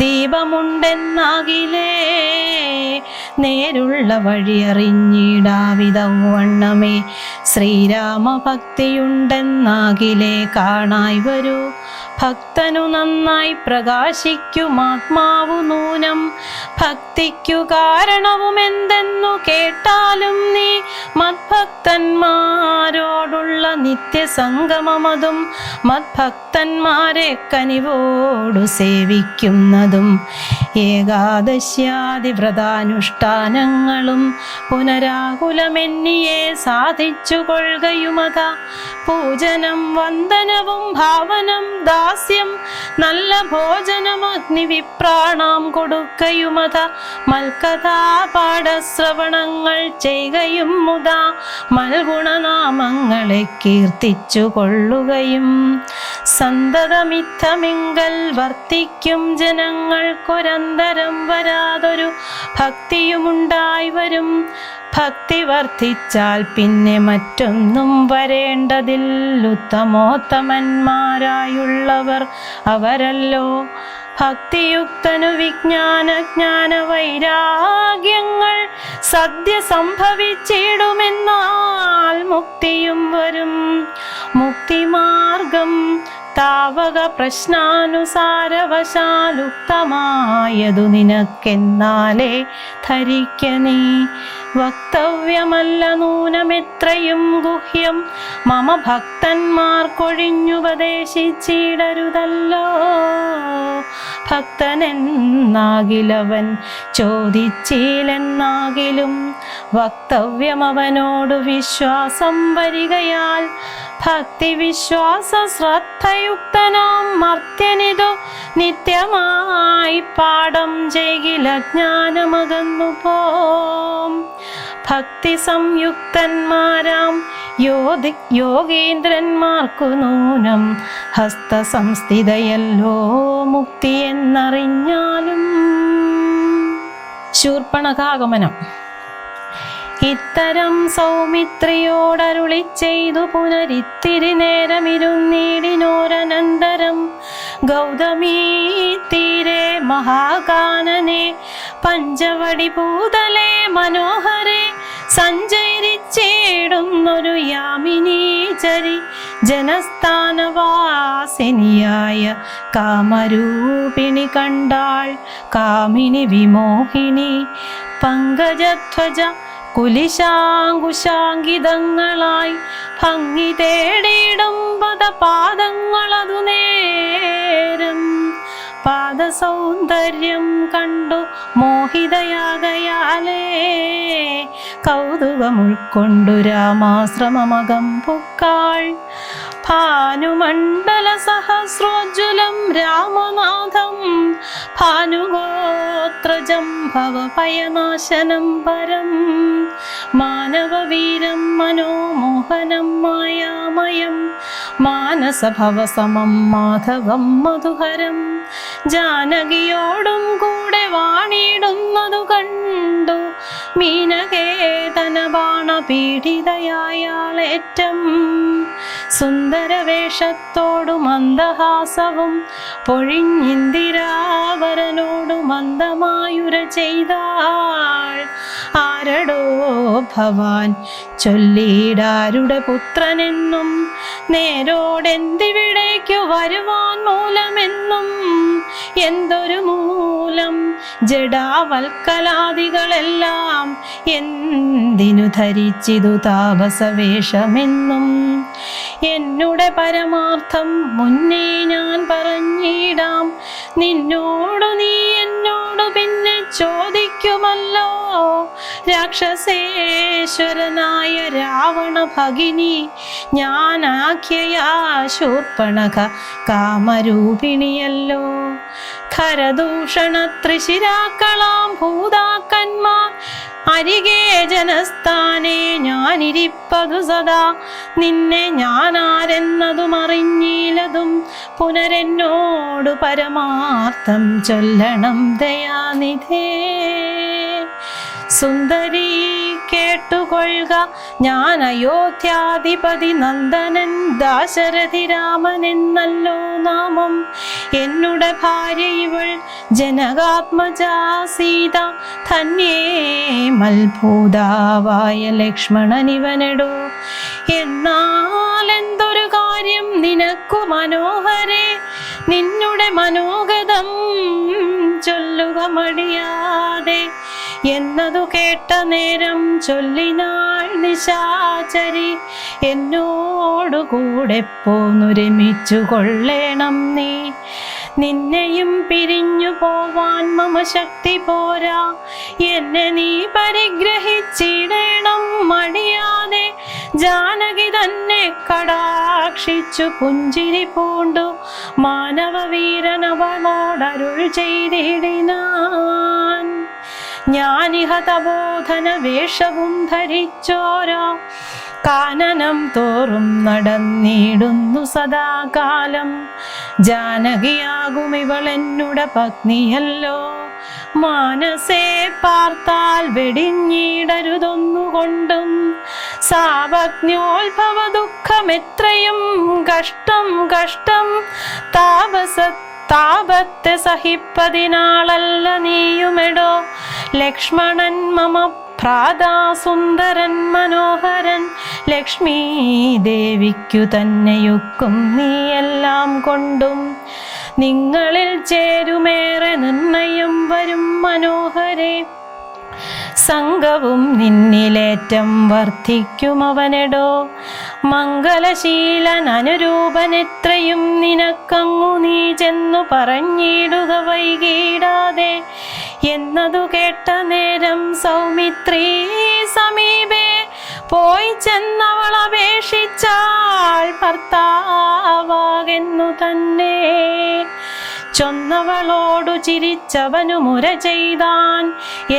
ദീപമുണ്ടെന്നാകിലേ നേരുള്ള വഴിയറിഞ്ഞിടാവിധം വണ്ണമേ ശ്രീരാമഭക്തിയുണ്ടെന്നാകിലേ കാണായി വരൂ ഭക്തനു നന്നായി പ്രകാശിക്കുമാത്മാവു നൂനം ഭക്തിക്കു കാരണവും എന്തെന്നു കേട്ടാലും നീ മദ്ഭക്തന്മാരോടുള്ള നിത്യസംഗമമതും മദ്ഭക്തന്മാരെ കനിവോടു സേവിക്കുന്നതും ഏകാദശ്യാദി വ്രതാനുഷ്ഠാനങ്ങളും പുനരാകുലമെന്നിയെ സാധിച്ചു കൊള്ളുകയുമത പൂജനം വന്ദനവും ഭാവനം ദാസ്യം നല്ല ഭോജനം അഗ്നിവിപ്രാണാം കൊടുക്കയുമത മൽക്കഥാപാഠശ്രവണങ്ങൾ ചെയ്യുകയും മുതാ മൽഗുണനാമങ്ങളെ കീർത്തിച്ചു കൊള്ളുകയും സന്തതമിത്തമിങ്കൽ വർത്തിക്കും ജനങ്ങൾക്കൊരന്തരം വരാതൊരു ഭക്തിയുമുണ്ടായി വരും ഭക്തി വർദ്ധിച്ചാൽ പിന്നെ മറ്റൊന്നും വരേണ്ടതിൽ ഉത്തമോത്തമന്മാരായുള്ളവർ അവരല്ലോ ഭക്തിയുക്തനു വിജ്ഞാന വൈരാഗ്യങ്ങൾ സദ്യ സംഭവിച്ചിടുമെന്നാൽ മുക്തിയും വരും മുക്തിമാർഗം താവക പ്രശ്നാനുസാരവശാലുക്തമായതു നിനക്കെന്നാലേ ധരിക്ക നീ വക്തവ്യമല്ല നൂനമെത്രയും ഗുഹ്യം മമ ഭക്തന്മാർക്കൊഴിഞ്ഞുപദേശിച്ചിടരുതല്ലോ ഭക്തനെന്നാകിലവൻ ചോദിച്ചില്ലെന്നാകിലും വക്തവ്യമവനോടു വിശ്വാസം വരികയാൽ ഭക്തി വിശ്വാസ ശ്രദ്ധയുക്തനാം മർത്യനിതു നിത്യമായി പാഠം ചെയ്കില ജ്ഞാനമകന്നു പോം ഭക്തി സംയുക്തന്മാരാം യോഗീന്ദ്രന്മാർക്കു നൂനം ഹസ്തസംസ്ഥിതയല്ലോ മുക്തി എന്നറിഞ്ഞാലും. ശൂർപ്പണഖാഗമനം. ഇത്തരം സൗമിത്രിയോടരുളി ചെയ്തു പുനരിത്തിരി നേരമിരുന്നീടിനോരനന്തരം ഗൗതമീ തീരെ മഹാകാനനെ പഞ്ചവടി ഭൂതലേ മനോഹരെ സഞ്ചരിച്ചിടുന്നൊരു യാമിനീചരി ജനസ്ഥാനവാസിനിയായ കാമരൂപിണി കണ്ടാൾ. കാമിനി വിമോഹിനി പങ്കജധ്വജ കുലിശാങ്കുശാങ്കിതങ്ങളായി ഭംഗി തേടിയിടും പദപാദങ്ങളതു നേരം പാദസൗന്ദര്യം കണ്ടു മോഹിതയാകയാലേ കൗതുകമുൾക്കൊണ്ടു രാമാശ്രമമകം പുക്കാൾ. ഭാനുമണ്ഡല സഹസ്രോജ്വലം രാമനാഥം ഭാനുഗോത്രജം ഭവഭയനാശനം പരം മാനവവീരം മനോമോഹനം മായാമയം മാനസഭവസമം മാധവം മധുഹരം ജാനകിയോടും കൂടെ വാണിടുന്നതു കണ്ടു മീനകേതന പീഡിതയായാളേറ്റം സുന്ദരവേഷത്തോടു മന്ദഹാസവും പൊഴിഞ്ഞിന്ദിരാവരനോടു മന്ദമായുര ചെയ്താൾ. ആരടോ ഭവാൻ ചൊല്ലിയിടാരുടെ പുത്രനെന്നും നേരോടെന്തിവിടേക്കു വരുവാൻ മൂലമെന്നും എന്തൊരു മൂലം ജഡാവൽക്കലാദികളെല്ലാം എന്തിനു ധരിച്ചിതു താപസവേഷമെന്നും എന്നുടെ പരമാർത്ഥം മുന്നേ ഞാൻ പറഞ്ഞിടാം. നിന്നോടു നീ എന്നോടു പിന്നെ ചോദിക്കുമല്ലോ. രാക്ഷസേശ്വരനായ രാവണ ഭഗിനി ഞാനാഖ്യയാ ശൂർപ്പണഖ കാമരൂപിണിയല്ലോ. ഖരദൂഷണ ത്രിശിരാക്കളാം ഭൂതാക്കന്മാർ അരികെ ജനസ്ഥാനെ ഞാനിരിപ്പതു സദാ. നിന്നെ ഞാനാരെന്നതും അറിഞ്ഞീലതും പുനരെന്നോടു പരമാർത്ഥം ചൊല്ലണം ദയാനിധേ. സുന്ദരി കേട്ടുകൊള്ളുക, ഞാൻ അയോധ്യാധിപതി നന്ദനൻ ദാശരഥി രാമൻ എന്നല്ലോ നാമം. എന്നുടെ ഭാര്യ ഇവൾ ജനകാത്മജാ സീത. ധന്യേ മൽഭൂതാവായ ലക്ഷ്മണനിവനെടോ. എന്നാൽ എന്തൊരു കാര്യം നിനക്കു മനോഹരേ, നിന്നുടെ മനോഗതം ചൊല്ലുക മടിയാതെ. എന്നതു കേട്ട നേരം ചൊല്ലിനാൾ നിശാചരി, എന്നോടു കൂടെ പോന്നു രമിച്ചു കൊള്ളേണം നീ. നിന്നെയും പിരിഞ്ഞു പോവാൻ മമ ശക്തി പോരാ. എന്നെ നീ പരിഗ്രഹിച്ചിടേണം മടിയാതെ. ജാനകി തന്നെ കടാക്ഷിച്ചു പുഞ്ചിരി പൂണ്ടു മാനവവീരനവളോടരുൾ ചെയ്തിടിനാൻ. ഞാനിഹ തബോധന വേഷവും ധരിച്ചോരോ കാനനം തോറും നടന്നിടുന്നു സദാകാലം. ജാനകിയാകും ഇവളെന്നുടെ പത്നിയല്ലോ. മാനസേ പാർത്താൽ വെടിഞ്ഞിടരുതൊന്നുകൊണ്ടും. സാപജ്ഞോത്ഭവ ദുഃഖമെത്രയും കഷ്ടം കഷ്ടം. താപത്തെ സഹിപ്പതിനാളല്ല നീയുമെടോ. ലക്ഷ്മണൻ മമ ഭ്രാതാ സുന്ദരൻ മനോഹരൻ. ലക്ഷ്മീ ദേവിക്കു തന്നെയൊക്കും നീയെല്ലാം കൊണ്ടും. നിങ്ങളിൽ ചേരുമേറെ നിർണയം വരും മനോഹരേ. സംഘവും നിന്നിലേറ്റം വർദ്ധിക്കും അവനെടോ. മംഗലശീലൻ അനുരൂപനെത്രയും നിനക്കങ്ങു നീ ചെന്നു പറഞ്ഞിടുക വൈകിടാതെ. എന്നതു കേട്ട നേരം സൗമിത്രീ സമീപേ പോയി ചെന്നവൾ അപേക്ഷിച്ചാൾ ഭർത്താവാകെന്നു തന്നെ. ചൊന്നവളോടു ചിരിച്ചവനു മുര ചെയ്താൻ.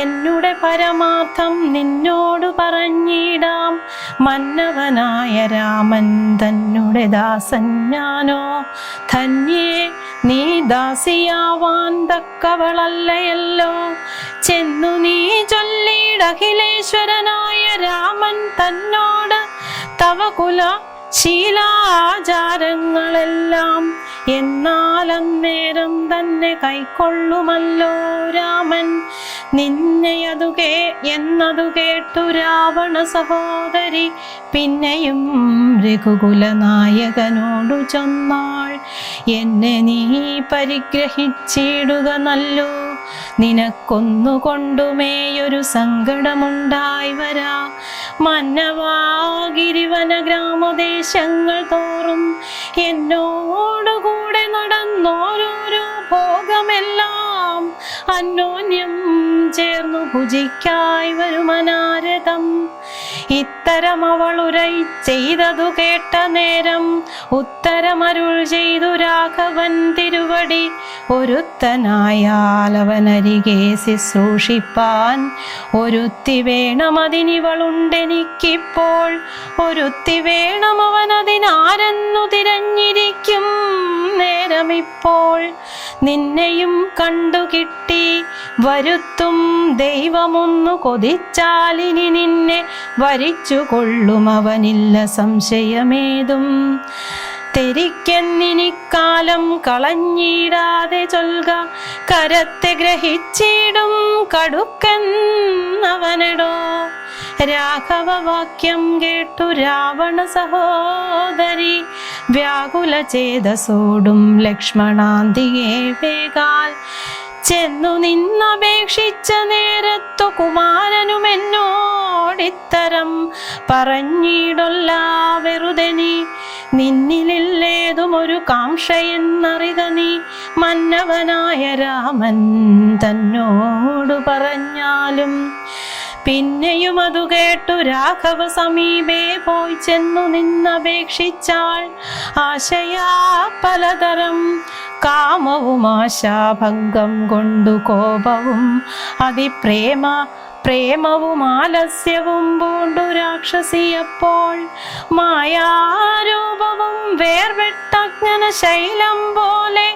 എന്നുടെ പരമാർത്ഥം നിന്നോടു പറഞ്ഞിടാം. മന്നവനായ രാമൻ തന്നുടെ ദാസൻ ഞാനോ. ധന്യേ നീ ദാസിയാവാൻ തക്കവളല്ലയല്ലോ. ചെന്നു നീ ചൊല്ലിടഖിലേശ്വരനായ രാമൻ തന്നോട് തവ കുല ശീലാചാരങ്ങളെല്ലാം. എന്നാൽ അന്നേരം തന്നെ കൈക്കൊള്ളുമല്ലോ രാമൻ നിന്നെ. എന്നതു കേട്ടു രാവണ സഹോദരി പിന്നെയും രഘുകുല നായകനോടു ചൊന്നാൾ. എന്നെ നീ പരിഗ്രഹിച്ചിടുക നല്ലോ. നിനക്കൊന്നുകൊണ്ടുമേയൊരു സങ്കടമുണ്ടായി വരാ. മന്നവാഗിരിവന ഗ്രാമദേശങ്ങൾ തോറും എന്നോടുകൂടെ നടന്നോരോരോ ഭോഗമെല്ലാം അന്യോന്യം ചേർന്നു ഭുജിക്കായി വരുമനാരതം. ഇത്തരം അവളുരൈ ചെയ്തതു കേട്ട നേരം ഉത്തരമരുൾ ചെയ്തു രാഘവൻ തിരുവടി. ഒരുത്തനായാൽ അവനരികെ ശുശ്രൂഷിപ്പാൻ ഒരുത്തി വേണമതിനിവളുണ്ടെനിക്കിപ്പോൾ. ഒരുത്തി വേണം അവനതിനാരെന്നു തിരഞ്ഞിരിക്കും നേരമിപ്പോൾ. നിന്നെയും കണ്ടുകിട്ടി വരുത്തും ദൈവമൊന്നു കൊതിച്ചാലിനി നിന്നെ വരിച്ചു കൊള്ളും അവനില്ല സംശയമേതും. തെരിക്കെന്നിനിക്കാലം കളഞ്ഞിടാതെ ചൊൽക, കരത്തെ ഗ്രഹിച്ചിടും കടുക്കെന്നവനെടോ. രാഘവവാക്യം കേട്ടു രാവണ സഹോദരി വ്യാകുല ചേതസോടും ലക്ഷ്മണാന്തികെ വേഗാൽ ചെന്നു നിന്നപേക്ഷിച്ച നേരത്തു കുമാരനുമെന്നോടിത്തരം പറഞ്ഞിടൊല്ല വെറുതെ നീ. നിന്നിലേതും ഒരു കാംക്ഷയെന്നറിക നീ, മന്നവനായ രാമൻ തന്നോടു പറഞ്ഞാലും. പിന്നെയും അതു കേട്ടു രാഘവ സമീപേ പോയി ചെന്നു നിന്നപേക്ഷിച്ചാൾ ആശയാ പലതരം. കാമവും ആശാഭംഗം കൊണ്ടു കോപവും പ്രേമവും ആലസ്യവും പൂണ്ടു രാക്ഷസിയപ്പോൾ മായാരൂപവും വേർവെട്ടജ്ഞന ശൈലം പോലെ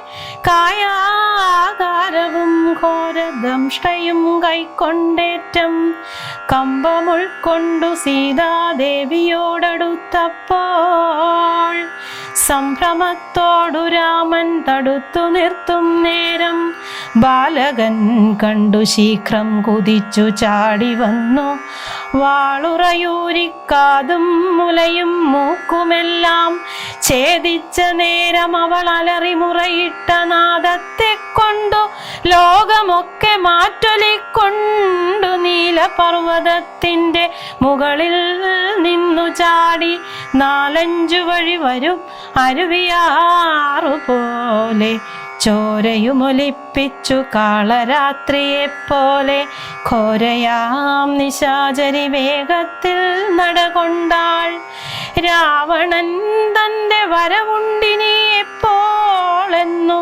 കായാകാരവും ഘോരദംഷ്ടയും കൈക്കൊണ്ടേറ്റം കമ്പമുൾക്കൊണ്ടു സീതാദേവിയോടടുത്തപ്പോൾ സംഭ്രമത്തോടു രാമൻ തടുത്തു നിർത്തും നേരം ബാലകൻ കണ്ടു ശീഘ്രം കുതിച്ചു ചാടി വന്നു. വാളുറയൂരിക്കാതും മുലയും മൂക്കുമെല്ലാം ഛേദിച്ച നേരം അവൾ അലറിമുറയിട്ട നാദത്തെ കൊണ്ടു ലോകമൊക്കെ മാറ്റൊലിക്കൊണ്ടു നീലപർവ്വതത്തിൻ്റെ മുകളിൽ നിന്നു ചാടി 4-5 വഴി വരും അരുവിയാറുപോലെ ചോരയുമൊലിപ്പിച്ചു കാളരാത്രിയെപ്പോലെ ഘോരയാം നിശാചരി വേഗത്തിൽ നടകൊണ്ടാൾ. രാവണൻ തൻ്റെ വരവുണ്ടിനി എപ്പോളെന്നു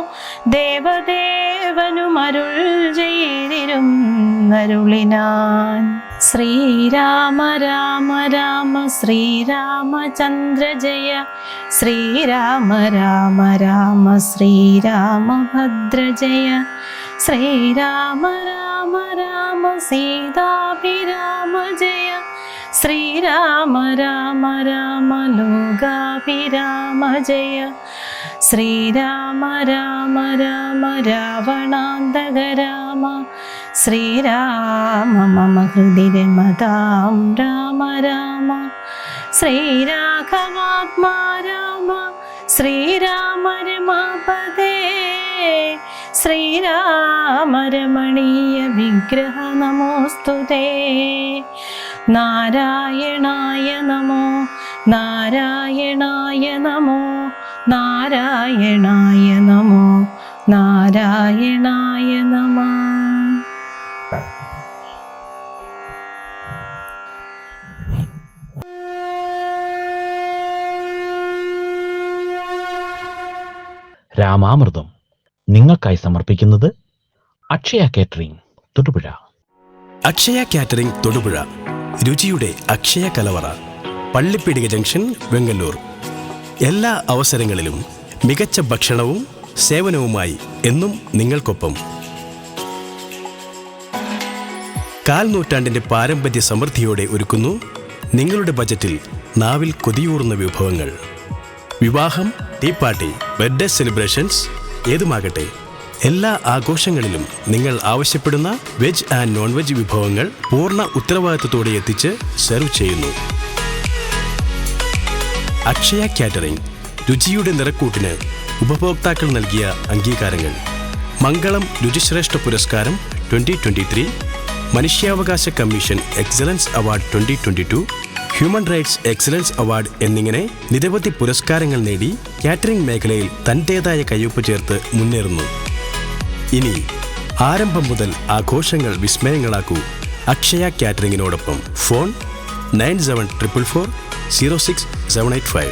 ദേവദേവനും അരുൾ ചെയ്തിരുന്നരുളിനാൻ. ശ്രീരാമ രാമ രാമ ശ്രീരാമചന്ദ്ര ജയ, ശ്രീരാമ രാമ രാമ ശ്രീരാമഭദ്ര ജയ, ശ്രീരാമ രാമ രാമ സീതാഭിരാമ ജയ, ശ്രീരാമ രാമ രാമ ലോകാഭിരാമ ജയ, ശ്രീരാമ രാമ രാമ രാവണാന്തക രാമ, ശ്രീരാമ മമ ഹൃദി രമതാം രാമ രാമ, ശ്രീരാഘവാത്മാ രാമ, ശ്രീരാമ രമാപദേ, ശ്രീരാമ രമണീയ വിഗ്രഹ നമോസ്തുതേ. നാരായണായ നമോ, നാരായണായ നമോ, നാരായണായ നമോ, നാരായണായ നമഃ. രാമാമൃതം നിങ്ങൾക്കായി സമർപ്പിക്കുന്നത് അക്ഷയ കേറ്ററിംഗ് തൊടുപുഴ. അക്ഷയ കാറ്ററിംഗ് തൊടുപുഴ, രുചിയുടെ അക്ഷയ കലവറ, പള്ളിപ്പീടിക ജംഗ്ഷൻ, വെങ്ങല്ലൂർ. എല്ലാ അവസരങ്ങളിലും മികച്ച ഭക്ഷണവും സേവനവുമായി എന്നും നിങ്ങൾക്കൊപ്പം. 4 നൂറ്റാണ്ടിന്റെ പാരമ്പര്യ സമൃദ്ധിയോടെ ഒരുക്കുന്നു നിങ്ങളുടെ ബജറ്റിൽ നാവിൽ കൊതിയൂറുന്ന വിഭവങ്ങൾ. വിവാഹം, ടീ പാർട്ടി, ബർത്ത്ഡേ സെലിബ്രേഷൻസ് ഏതുമാകട്ടെ, എല്ലാ ആഘോഷങ്ങളിലും നിങ്ങൾ ആവശ്യപ്പെടുന്ന വെജ് ആൻഡ് നോൺ വെജ് വിഭവങ്ങൾ പൂർണ്ണ ഉത്തരവാദിത്തത്തോടെ എത്തിച്ച് സെർവ് ചെയ്യുന്നു. അക്ഷയ കാറ്ററിംഗ്, രുചിയുടെ നിറക്കൂട്ടിന് ഉപഭോക്താക്കൾ നൽകിയ അംഗീകാരങ്ങൾ: മംഗളം രുചിശ്രേഷ്ഠ പുരസ്കാരം 2023, മനുഷ്യാവകാശ commission excellence award 2022, human rights excellence award എന്നിങ്ങനെ നിരവധി പുരസ്കാരങ്ങൾ നേടി കാറ്ററിംഗ് മേഖലയിൽ തൻ്റേതായ കയ്യൊപ്പ് ചേർത്ത് മുന്നേറുന്നു. ഇനി ആരംഭം മുതൽ ആഘോഷങ്ങൾ വിസ്മയങ്ങളാക്കൂ അക്ഷയ കാറ്ററിംഗിനോടൊപ്പം. ഫോൺ 9744406785.